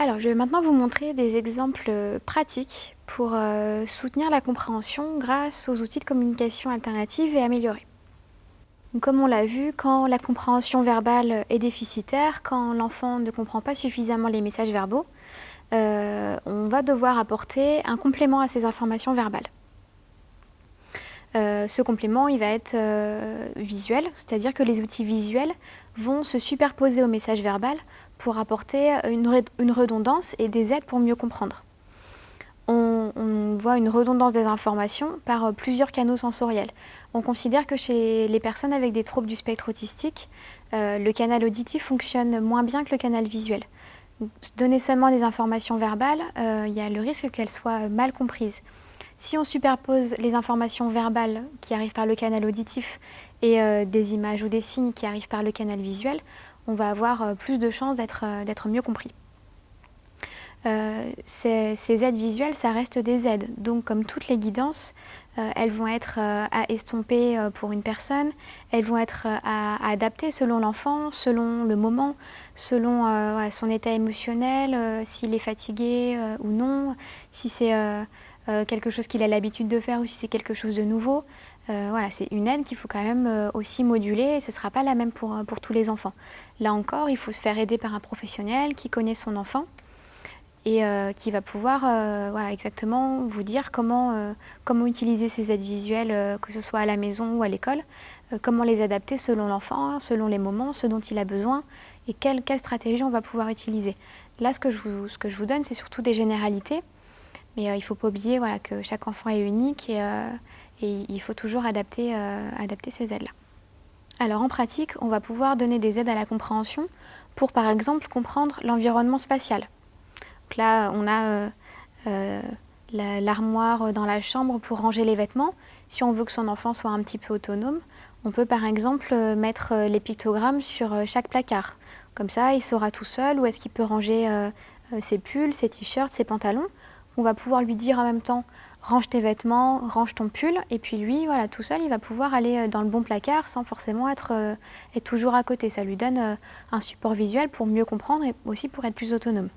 Alors, je vais maintenant vous montrer des exemples pratiques pour soutenir la compréhension grâce aux outils de communication alternative et améliorés. Donc, comme on l'a vu, quand la compréhension verbale est déficitaire, quand l'enfant ne comprend pas suffisamment les messages verbaux, on va devoir apporter un complément à ces informations verbales. Ce complément, il va être visuel, c'est-à-dire que les outils visuels vont se superposer au message verbal pour apporter une redondance et des aides pour mieux comprendre. On voit une redondance des informations par plusieurs canaux sensoriels. On considère que chez les personnes avec des troubles du spectre autistique, le canal auditif fonctionne moins bien que le canal visuel. Donner seulement des informations verbales, il y a le risque qu'elles soient mal comprises. Si on superpose les informations verbales qui arrivent par le canal auditif et des images ou des signes qui arrivent par le canal visuel, on va avoir plus de chances d'être mieux compris. Ces aides visuelles, ça reste des aides. Donc, comme toutes les guidances, elles vont être à estomper pour une personne, elles vont être à adapter selon l'enfant, selon le moment, selon son état émotionnel, s'il est fatigué ou non, si c'est quelque chose qu'il a l'habitude de faire ou si c'est quelque chose de nouveau. Voilà, c'est une aide qu'il faut quand même aussi moduler et ce ne sera pas la même pour tous les enfants. Là encore, il faut se faire aider par un professionnel qui connaît son enfant et qui va pouvoir voilà, exactement vous dire comment utiliser ces aides visuelles, que ce soit à la maison ou à l'école, comment les adapter selon l'enfant, selon les moments, ce dont il a besoin et quelle stratégie on va pouvoir utiliser. Là, ce que je vous donne, c'est surtout des généralités, mais il ne faut pas oublier voilà, que chaque enfant est unique et il faut toujours adapter ces aides-là. Alors en pratique, on va pouvoir donner des aides à la compréhension pour par exemple comprendre l'environnement spatial. Donc là, on a l'armoire dans la chambre pour ranger les vêtements. Si on veut que son enfant soit un petit peu autonome, on peut par exemple mettre les pictogrammes sur chaque placard. Comme ça, il saura tout seul où est-ce qu'il peut ranger ses pulls, ses t-shirts, ses pantalons. On va pouvoir lui dire en même temps « range tes vêtements, range ton pull » et puis lui, voilà, tout seul, il va pouvoir aller dans le bon placard sans forcément être toujours à côté. Ça lui donne un support visuel pour mieux comprendre et aussi pour être plus autonome.